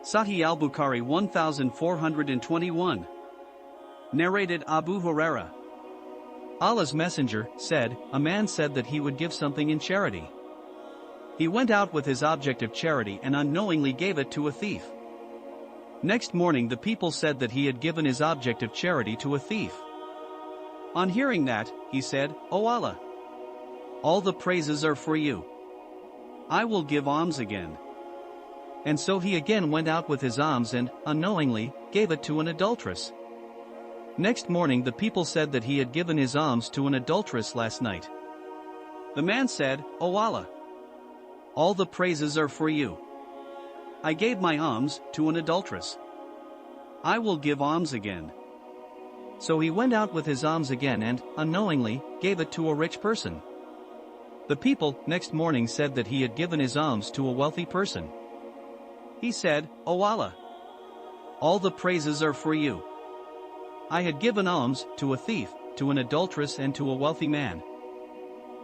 Sahih al-Bukhari 1421. Narrated Abu Huraira. Allah's Messenger said, a man said that he would give something in charity. He went out with his object of charity and unknowingly gave it to a thief. Next morning the people said that he had given his object of charity to a thief. On hearing that, he said, O Allah, all the praises are for you. I will give alms again. And so he again went out with his alms and, unknowingly, gave it to an adulteress. Next morning the people said that he had given his alms to an adulteress last night. The man said, O Allah, all the praises are for you. I gave my alms to an adulteress. I will give alms again. So he went out with his alms again and, unknowingly, gave it to a rich person. The people, next morning said that he had given his alms to a wealthy person. He said, O Allah, all the praises are for you. I had given alms to a thief, to an adulteress and to a wealthy man.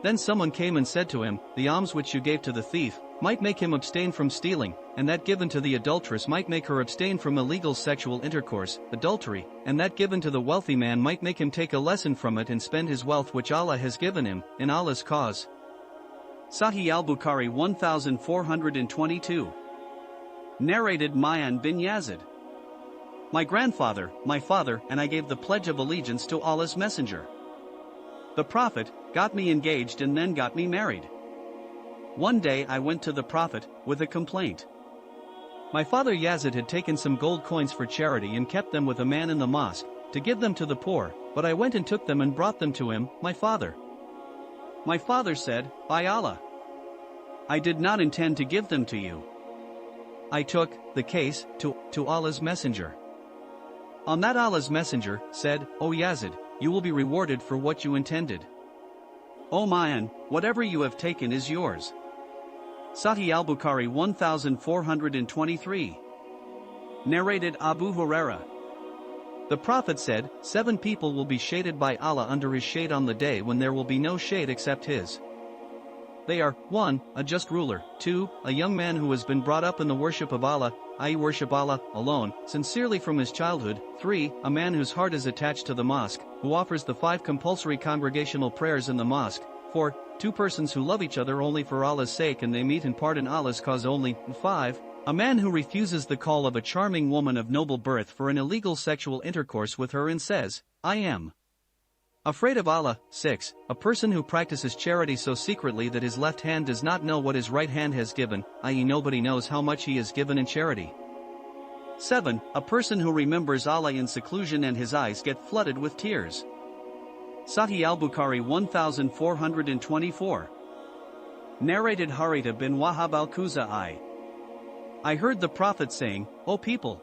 Then someone came and said to him, the alms which you gave to the thief might make him abstain from stealing, and that given to the adulteress might make her abstain from illegal sexual intercourse, adultery, and that given to the wealthy man might make him take a lesson from it and spend his wealth which Allah has given him, in Allah's cause. Sahih al-Bukhari 1422. Narrated Ma'an bin Yazid. My grandfather, my father, and I gave the pledge of allegiance to Allah's Messenger. The Prophet got me engaged and then got me married. One day I went to the Prophet with a complaint. My father Yazid had taken some gold coins for charity and kept them with a man in the mosque, to give them to the poor, but I went and took them and brought them to him, my father. My father said, By Allah, I did not intend to give them to you. I took the case to Allah's Messenger. On that Allah's Messenger said, O Yazid, you will be rewarded for what you intended. O Ma'an, whatever you have taken is yours. Sahih al-Bukhari 1423. Narrated Abu Huraira. The Prophet said, 7 people will be shaded by Allah under his shade on the day when there will be no shade except his. They are, 1, a just ruler, 2, a young man who has been brought up in the worship of Allah, i.e. worship Allah alone, sincerely from his childhood, 3, a man whose heart is attached to the mosque, who offers the 5 compulsory congregational prayers in the mosque, 4, 2 persons who love each other only for Allah's sake and they meet in part in Allah's cause only, 5, a man who refuses the call of a charming woman of noble birth for an illegal sexual intercourse with her and says, I am afraid of Allah, 6, a person who practices charity so secretly that his left hand does not know what his right hand has given, i.e. nobody knows how much he has given in charity. 7, a person who remembers Allah in seclusion and his eyes get flooded with tears. Sahih al-Bukhari 1424. Narrated Harita bin Wahab al-Khuzai. I heard the Prophet saying, O people,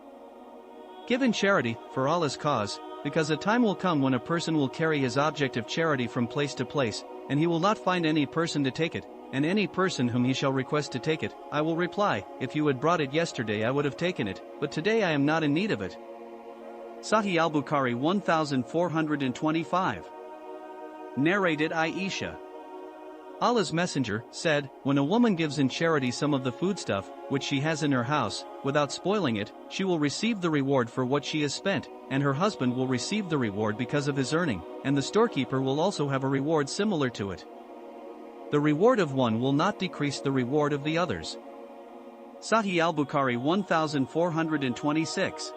give in charity, for Allah's cause, because a time will come when a person will carry his object of charity from place to place, and he will not find any person to take it, and any person whom he shall request to take it, I will reply, if you had brought it yesterday I would have taken it, but today I am not in need of it. Sahih al-Bukhari 1425. Narrated Aisha. Allah's Messenger said, when a woman gives in charity some of the foodstuff, which she has in her house, without spoiling it, she will receive the reward for what she has spent, and her husband will receive the reward because of his earning, and the storekeeper will also have a reward similar to it. The reward of one will not decrease the reward of the others. Sahih al-Bukhari 1426.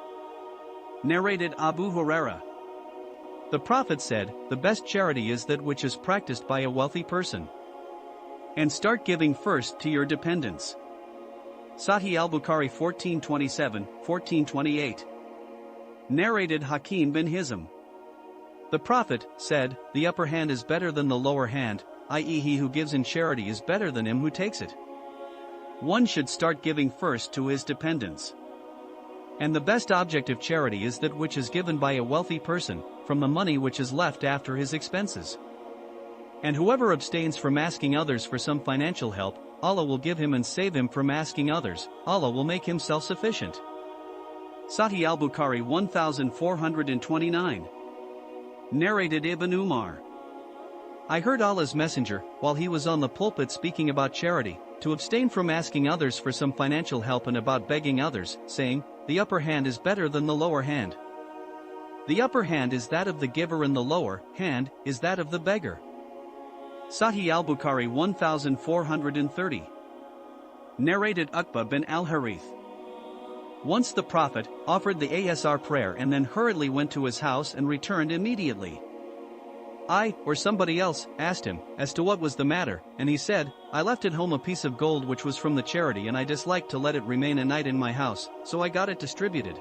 Narrated Abu Huraira. The Prophet said, the best charity is that which is practiced by a wealthy person. And start giving first to your dependents. Sahih al-Bukhari 1427, 1428. Narrated Hakim bin Hizam. The Prophet said, the upper hand is better than the lower hand, i.e. he who gives in charity is better than him who takes it. One should start giving first to his dependents. And the best object of charity is that which is given by a wealthy person, from the money which is left after his expenses. And whoever abstains from asking others for some financial help, Allah will give him and save him from asking others, Allah will make him self-sufficient. Sahih al-Bukhari 1429. Narrated Ibn Umar. I heard Allah's Messenger, while he was on the pulpit speaking about charity, to abstain from asking others for some financial help and about begging others, saying, "The upper hand is better than the lower hand. The upper hand is that of the giver and the lower hand is that of the beggar." Sahih al-Bukhari 1430. Narrated Uqba bin al-Harith. Once the Prophet offered the Asr prayer and then hurriedly went to his house and returned immediately. I, or somebody else, asked him as to what was the matter, and he said, "I left at home a piece of gold which was from the charity and I disliked to let it remain a night in my house, so I got it distributed."